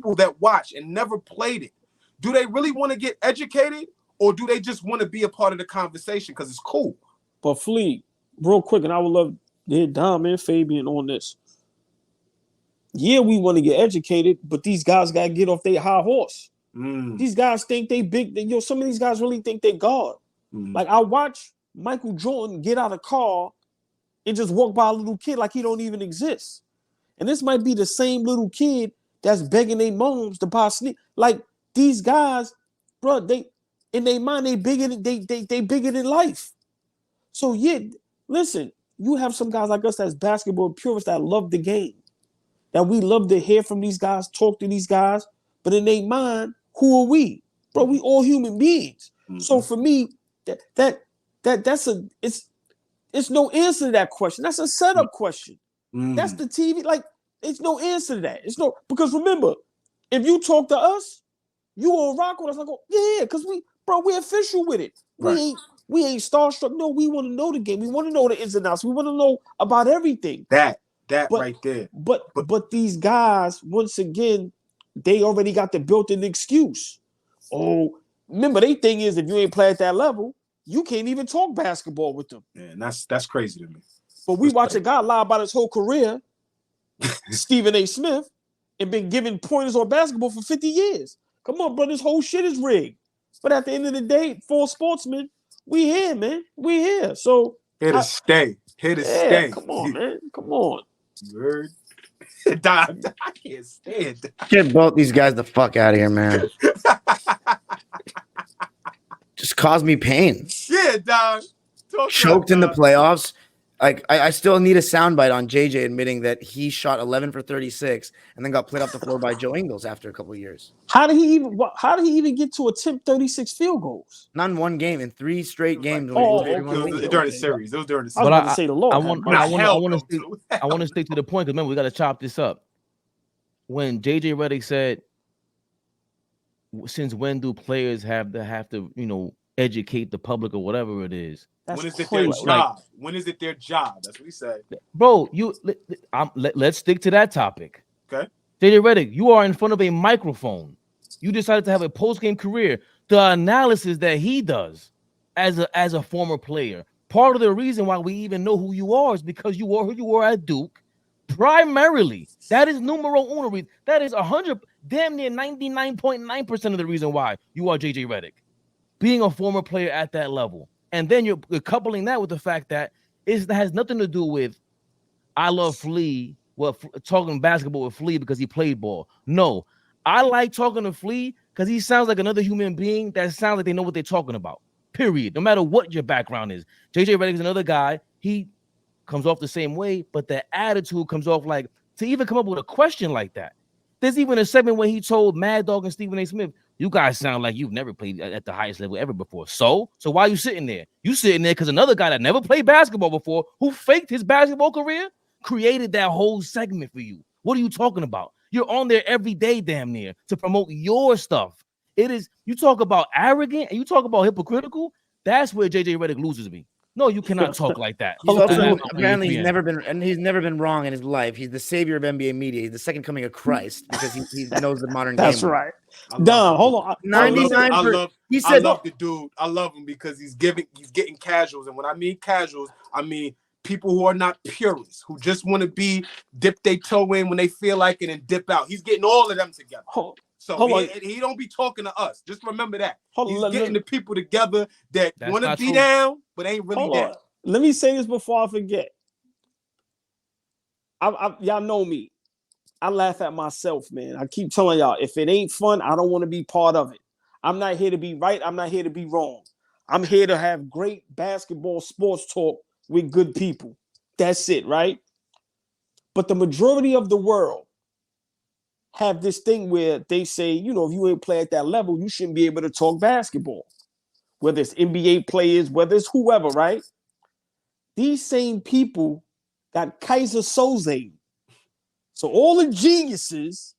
people that watch and never played it, do they really want to get educated, or do they just want to be a part of the conversation because it's cool? But Flea, real quick, and I would love to hear Dom and Fabian on this. Yeah, we want to get educated, but these guys got to get off their high horse. These guys think they big. Some of these guys really think they God. Like, I watch Michael Jordan get out of a car and just walk by a little kid like he don't even exist. And this might be the same little kid that's begging their moms to buy sneakers. Like, these guys, bro, they in their mind they bigger than life. So yeah, listen, you have some guys like us that's basketball purists that love the game, that we love to hear from these guys, talk to these guys, but in their mind, who are we? Bro, we all human beings. So for me, it's no answer to that question. That's a setup question. That's the TV. Like, it's no answer to that. It's no, because remember, if you talk to us, you will rock with us. I go, yeah, because we're official with it. We ain't starstruck. No, we want to know the game. We want to know the ins and outs. We want to know about everything. But right there. But these guys, once again, they already got the built-in excuse. Oh, remember, their thing is, if you ain't play at that level, you can't even talk basketball with them. Yeah, and that's crazy to me. But we watch a guy lie about his whole career, Stephen A. Smith, and been giving pointers on basketball for 50 years. Come on, bro, this whole shit is rigged. But at the end of the day, for Sportsmen, we here, man. We here. So here to stay. Here to stay. Come on, man. Come on. Word. I can't stand. Get both these guys the fuck out of here, man. Just caused me pain. Yeah, dog. Choked in the playoffs. Like, I still need a soundbite on JJ admitting that he shot 11 for 36 and then got played off the floor by Joe Ingles after a couple of years. How did he even get to attempt 36 field goals? Not in one game, in 3 straight games. During the series. It was during the series. I was about to say the Lord. I want to stick to the point because remember, we got to chop this up. When JJ Redick said, since when do players have to educate the public or whatever it is? When is it their job? When is it their job? That's what he said. Bro, let's stick to that topic. Okay. JJ Redick, you are in front of a microphone. You decided to have a post-game career. The analysis that he does as a former player, part of the reason why we even know who you are is because you were who you were at Duke. Primarily, that is numero uno reason. That is 100, damn near 99.9% of the reason why you are JJ Redick, being a former player at that level. And then you're coupling that with the fact that it has nothing to do with I love Flea, talking basketball with Flea because he played ball. No, I like talking to Flea because he sounds like another human being that sounds like they know what they're talking about. Period. No matter what your background is. JJ Redick is another guy. He comes off the same way, but the attitude comes off like, to even come up with a question like that. There's even a segment where he told Mad Dog and Stephen A. Smith, you guys sound like you've never played at the highest level ever before. So why are you sitting there? You sitting there because another guy that never played basketball before, who faked his basketball career, created that whole segment for you. What are you talking about? You're on there every day, damn near, to promote your stuff. It is, you talk about arrogant and you talk about hypocritical, that's where JJ Redick loses me. No, you cannot talk like that. Apparently, he's never been wrong in his life. He's the savior of NBA media. He's the second coming of Christ because he knows the modern game. That's right. Dom, hold on. 99. He said, "I love the dude. I love him because he's getting casuals, and when I mean casuals, I mean people who are not purists, who just want to dip their toe in when they feel like it and dip out. He's getting all of them together. He don't be talking to us. Just remember that. He's getting the people together that want to be down, but ain't really down. Let me say this before I forget. Y'all know me. I laugh at myself, man. I keep telling y'all, if it ain't fun, I don't want to be part of it. I'm not here to be right. I'm not here to be wrong. I'm here to have great basketball sports talk with good people. That's it, right? But the majority of the world have this thing where they say, if you ain't play at that level, you shouldn't be able to talk basketball. Whether it's NBA players, whether it's whoever, right? These same people got Kaiser Soze. So all the geniuses,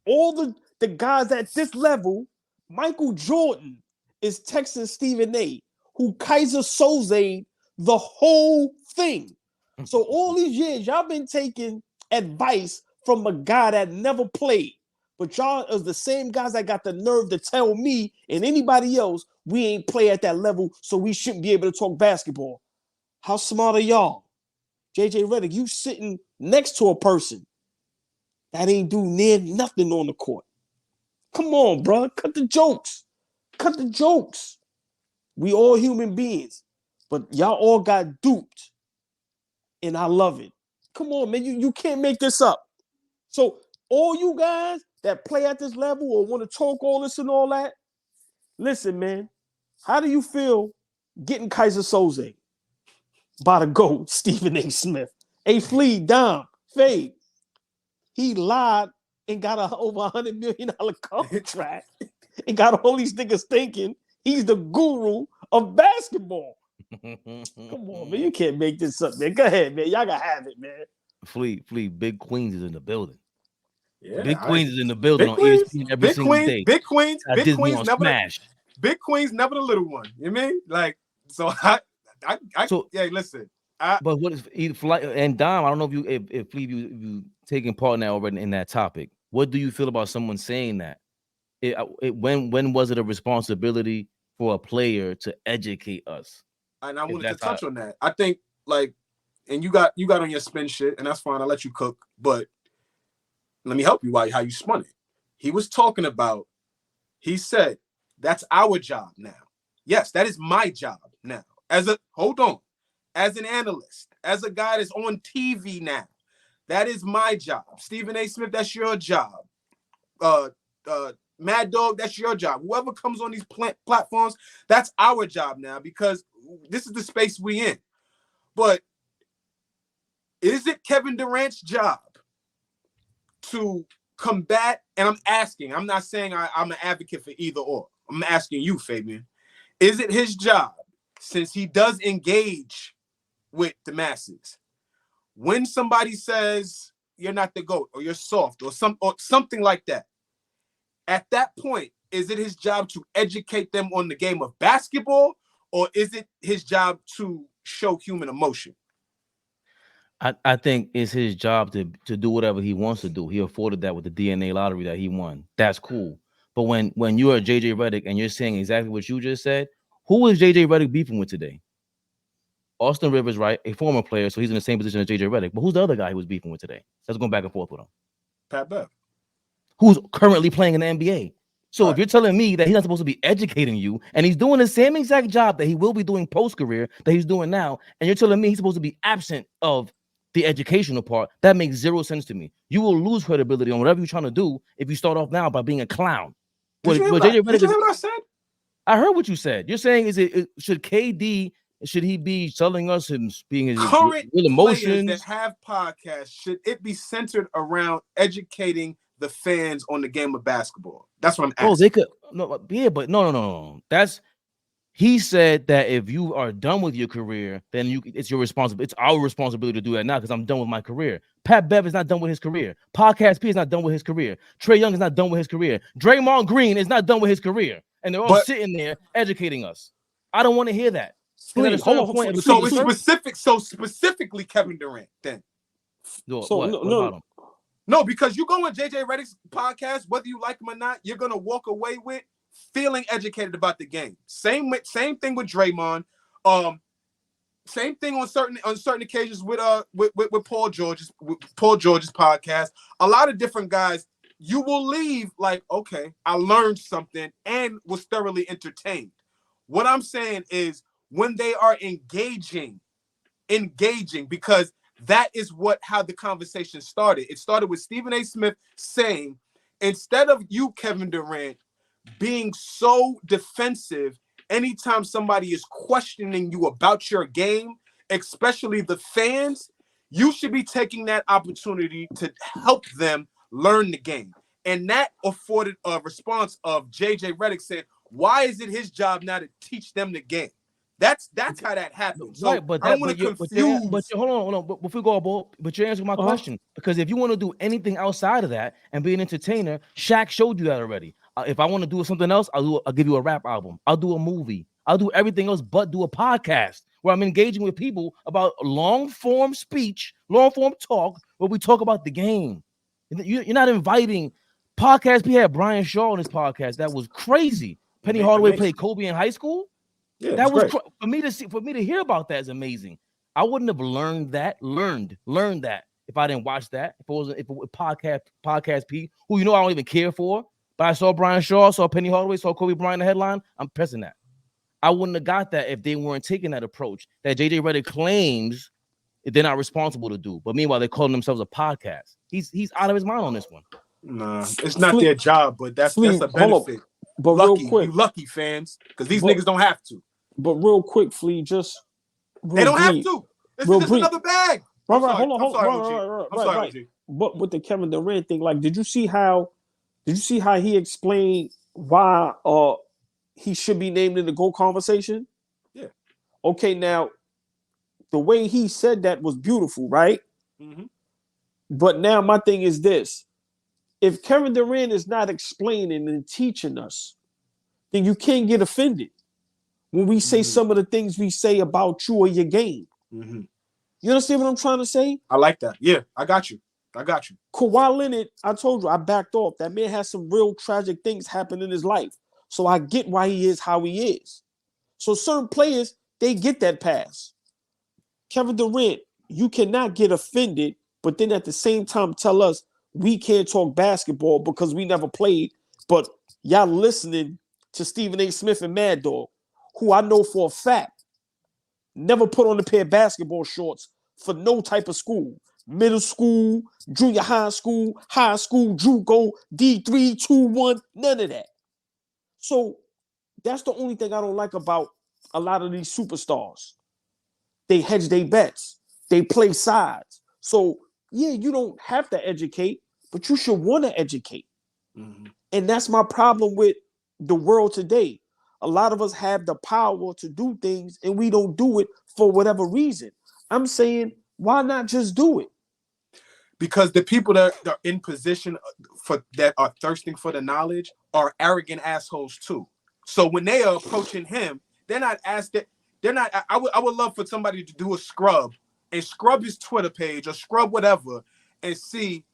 all the guys at this level, Michael Jordan is texting Stephen A., who Kaiser Soze the whole thing. So all these years, y'all been taking advice from a guy that never played, But y'all is the same guys that got the nerve to tell me and anybody else we ain't play at that level, so we shouldn't be able to talk basketball. How smart are y'all? JJ Redick, you sitting next to a person that ain't do near nothing on the court. Come on, bro. Cut the jokes. Cut the jokes. We all human beings, but y'all all got duped, and I love it. Come on, man. You can't make this up. So all you guys that play at this level or want to talk all this and all that, listen, man. How do you feel getting Kaiser Soze by the GOAT, Stephen A. Smith? A Flea, Dom, Fade. He lied and got over $100 million contract and got all these niggas thinking he's the guru of basketball. Come on, man. You can't make this up, man. Go ahead, man. Y'all gotta have it, man. Flea, Big Queens is in the building. Yeah, Big Queens is in the building on ESPN every single day. Big Queens on never Smash. Big Queens never the little one. You mean? Like, so yeah, listen. But what is and Dom? I don't know if Flea you taking part now already in that topic. What do you feel about someone saying that? When was it a responsibility for a player to educate us? And I wanted to touch on that. I think and you got on your spin shit, and that's fine. I'll let you cook, but let me help you how you spun it. He was talking about. He said that's our job now. Yes, that is my job now. As an analyst, as a guy that's on TV now, that is my job. Stephen A. Smith, that's your job. Mad Dog, that's your job. Whoever comes on these platforms, that's our job now because this is the space we in. But is it Kevin Durant's job to combat? And I'm asking, I'm not saying I'm an advocate for either or. I'm asking you, Fabian. Is it his job, since he does engage with the masses, when somebody says you're not the GOAT or you're soft or something like that, at that point, is it his job to educate them on the game of basketball, or is it his job to show human emotion? I think it's his job to do whatever he wants to do. He afforded that with the DNA lottery that he won. That's cool. But when you are JJ Redick and you're saying exactly what you just said, who is JJ Redick beefing with today? Austin Rivers, right? A former player, so he's in the same position as JJ Redick. But who's the other guy he was beefing with today? That's going back and forth with him. Pat Bev. Who's currently playing in the NBA. So right. If you're telling me that he's not supposed to be educating you and he's doing the same exact job that he will be doing post-career that he's doing now, and you're telling me he's supposed to be absent of the educational part, that makes zero sense to me. You will lose credibility on whatever you're trying to do if you start off now by being a clown. Did you hear what I said? I heard what you said. You're saying should KD, should he be telling us and being his current real emotions that have podcasts, should it be centered around educating the fans on the game of basketball? That's what I'm asking. Oh, they could no. That's he said that if you are done with your career, then it's your responsibility. It's our responsibility to do that now because I'm done with my career. Pat Bev is not done with his career. Podcast P is not done with his career. Trae Young is not done with his career. Draymond Green is not done with his career, and they're all sitting there educating us. I don't want to hear that. So specifically Kevin Durant then. No, because you go on JJ Redick's podcast, whether you like him or not, you're gonna walk away with feeling educated about the game. Same thing with Draymond. Same thing on certain occasions with Paul George's podcast. A lot of different guys. You will leave like, okay, I learned something and was thoroughly entertained. What I'm saying is when they are engaging, because that is how the conversation started. It started with Stephen A. Smith saying, instead of you, Kevin Durant, being so defensive anytime somebody is questioning you about your game, especially the fans, you should be taking that opportunity to help them learn the game. And that afforded a response of JJ Redick saying, why is it his job now to teach them the game? That's how that happened. So right, but I don't want to confuse. But hold on. But before we go, AllBall, but you're answering my question. Because if you want to do anything outside of that and be an entertainer, Shaq showed you that already. If I want to do something else, I'll give you a rap album. I'll do a movie. I'll do everything else but do a podcast where I'm engaging with people about long-form speech, long-form talk, where we talk about the game. You're not inviting Podcast, we had Brian Shaw on this podcast. That was crazy. Penny Hardaway played Kobe in high school. Yeah, that was for me to see, for me to hear about that is amazing. I wouldn't have learned that if I didn't watch that. If it was podcast P, who I don't even care for, but I saw Brian Shaw, saw Penny Hardaway, saw Kobe Bryant in the headline. I'm pressing that. I wouldn't have got that if they weren't taking that approach that JJ Redick claims they're not responsible to do. But meanwhile, they're calling themselves a podcast. He's out of his mind on this one. Nah, it's not their job, but that's a benefit. But lucky, real quick, you lucky fans, because these niggas don't have to. But real quick, Flea, just they don't have to. This is just another bag. Right, hold on. Right. But with the Kevin Durant thing, like, did you see how he explained why he should be named in the GOAT conversation? Yeah. Okay, now the way he said that was beautiful, right? Mm-hmm. But now my thing is this: if Kevin Durant is not explaining and teaching us, then you can't get offended when we say some of the things we say about you or your game. Mm-hmm. You understand what I'm trying to say? I like that. Yeah, I got you. Kawhi Leonard, I told you, I backed off. That man has some real tragic things happen in his life. So I get why he is how he is. So certain players, they get that pass. Kevin Durant, you cannot get offended, but then at the same time tell us we can't talk basketball because we never played, but y'all listening to Stephen A. Smith and Mad Dog, who I know for a fact never put on a pair of basketball shorts for no type of school. Middle school, junior high school, JUCO, D3, 2-1, none of that. So that's the only thing I don't like about a lot of these superstars. They hedge their bets. They play sides. So, yeah, you don't have to educate, but you should want to educate. Mm-hmm. And that's my problem with the world today. A lot of us have the power to do things and we don't do it for whatever reason. I'm saying, why not just do it? Because the people that are in position that are thirsting for the knowledge are arrogant assholes too. So when they are approaching him, they're not asked that. They're not. I would love for somebody to do a scrub and scrub his Twitter page or scrub whatever and see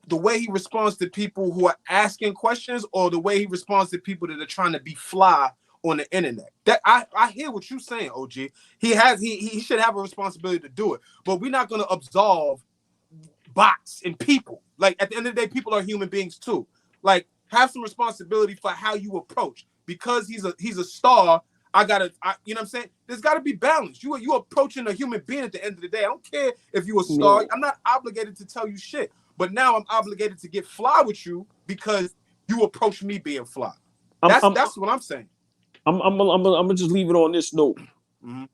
the way he responds to people who are asking questions or the way he responds to people that are trying to be fly on the internet. That I hear what you're saying, OG. He should have a responsibility to do it, but we're not going to absolve bots and people. Like, at the end of the day, people are human beings too. Like, have some responsibility for how you approach. Because he's a star, you know what I'm saying? There's got to be balance. You approaching a human being at the end of the day. I don't care if you're a star. I'm not obligated to tell you shit. But now I'm obligated to get fly with you because you approach me being fly. That's what I'm saying. I'm gonna just leave it on this note. Mm-hmm.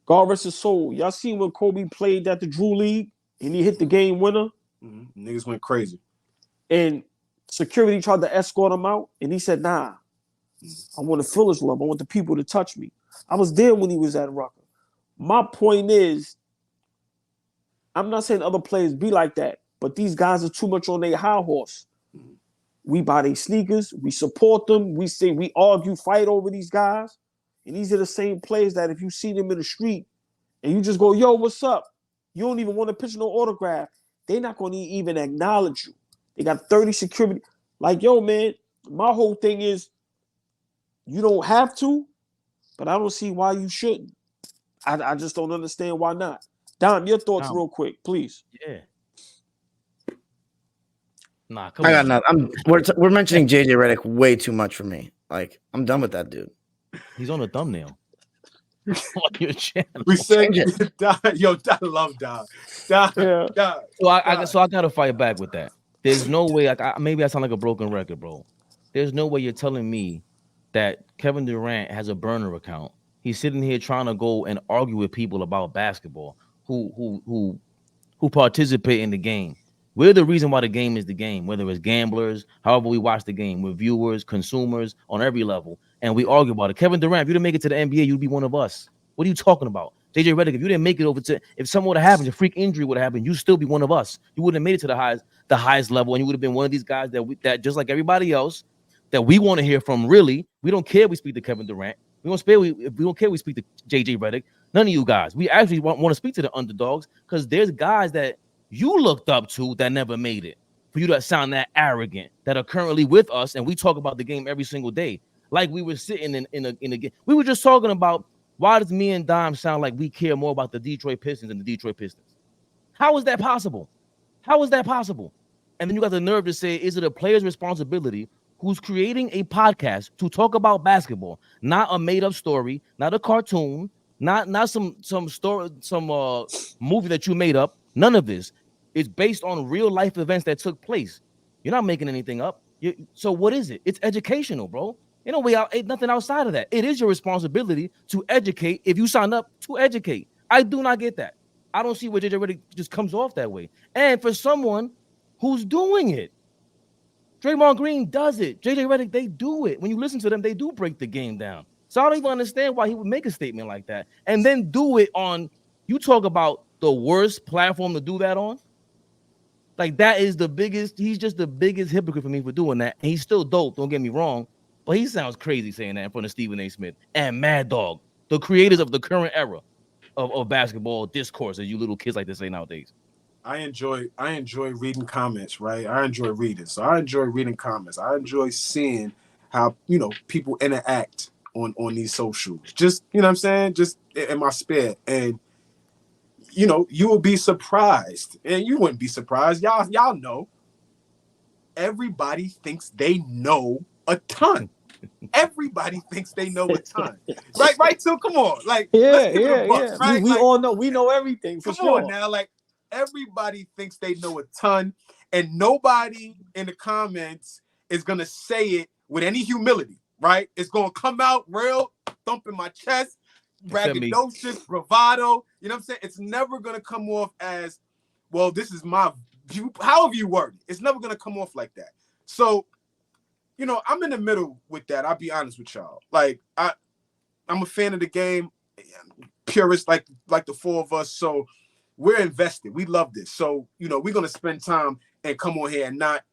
God rest his soul. Y'all seen when Kobe played at the Drew League and he hit the game winner? Mm-hmm. Niggas went crazy. And security tried to escort him out, and he said, "Nah, I want to feel his love. I want the people to touch me." I was there when he was at Rucker. My point is, I'm not saying other players be like that, but these guys are too much on their high horse. We buy their sneakers, we support them, we argue, fight over these guys. And these are the same players that if you see them in the street and you just go, "Yo, what's up?" You don't even want a picture, no autograph. They're not going to even acknowledge you. They got 30 security. Like, yo, man, my whole thing is you don't have to, but I don't see why you shouldn't. I just don't understand why not. Dom, your thoughts real quick, please. Yeah. Nah, come on. I got nothing. We're mentioning JJ Redick way too much for me. Like, I'm done with that dude. He's on the thumbnail. On your channel. We said, yo, I love Don. So I gotta fight back with that. There's no way. Maybe I sound like a broken record, bro. There's no way you're telling me that Kevin Durant has a burner account. He's sitting here trying to go and argue with people about basketball who participate in the game. We're the reason why the game is the game, whether it's gamblers, however we watch the game, we're viewers, consumers on every level, and we argue about it. Kevin Durant, if you didn't make it to the NBA, you'd be one of us. What are you talking about? JJ Redick, if you didn't make it over to, if something would have happened, a freak injury would have happened, you'd still be one of us. You wouldn't have made it to the highest level, and you would have been one of these guys that just like everybody else, that we want to hear from. Really, we don't care. We speak to Kevin Durant. We don't care. We speak to JJ Redick. None of you guys. We actually want to speak to the underdogs because there's guys that you looked up to that never made it. for you to sound that arrogant that are currently with us, and we talk about the game every single day, like we were sitting in a game. We were just talking about why does me and Dom sound like we care more about the Detroit Pistons than the Detroit Pistons? How is that possible? How is that possible? And then you got the nerve to say, is it a player's responsibility who's creating a podcast to talk about basketball, not a made-up story, not a cartoon, not some story, some movie that you made up? None of this. It's based on real life events that took place. You're not making anything up. So what is it? It's educational, bro. You know, ain't nothing outside of that. It is your responsibility to educate if you sign up to educate. I do not get that. I don't see where JJ Redick just comes off that way. And for someone who's doing it, Draymond Green does it. JJ Redick, they do it. When you listen to them, they do break the game down. So I don't even understand why he would make a statement like that and then do it on, you talk about the worst platform to do that on. Like, that is the biggest, he's just the biggest hypocrite for me for doing that. And he's still dope, don't get me wrong, but he sounds crazy saying that in front of Stephen A. Smith and Mad Dog, the creators of the current era of basketball discourse, as you little kids like to say nowadays. I enjoy reading comments, right? I enjoy reading. So I enjoy reading comments. I enjoy seeing how, people interact on these socials. Just, you know what I'm saying? Just in my spare. And, you will be surprised. And you wouldn't be surprised. Y'all know. Everybody thinks they know a ton. Everybody thinks they know a ton. Right, too? Come on. Like, let's give it a buck, right? We all know. We know everything, for sure. Come on now. Like, everybody thinks they know a ton, and nobody in the comments is going to say it with any humility, right? It's going to come out real, thumping my chest, braggadocious, bravado. You know what I'm saying? It's never going to come off as, well, this is my view. However you word it, it's never going to come off like that. So, I'm in the middle with that. I'll be honest with y'all. Like, I'm a fan of the game, purist like the four of us. So we're invested. We love this. So, we're going to spend time and come on here and not,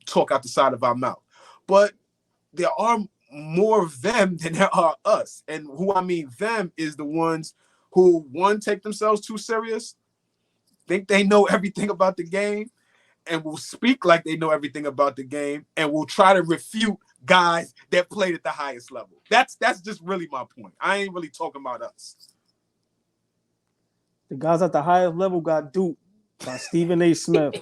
talk out the side of our mouth. But there are more of them than there are us. And who I mean them is the ones who, one, take themselves too serious, think they know everything about the game, and will speak like they know everything about the game, and will try to refute guys that played at the highest level. That's just really my point. I ain't really talking about us. The guys at the highest level got duped by Stephen A. Smith.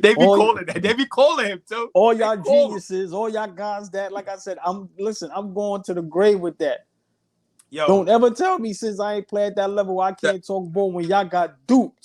They be calling him too. All y'all geniuses, all y'all guys that, like I said, I'm going to the grave with that. Yo, don't ever tell me since I ain't played at that level I can't talk ball when y'all got duped.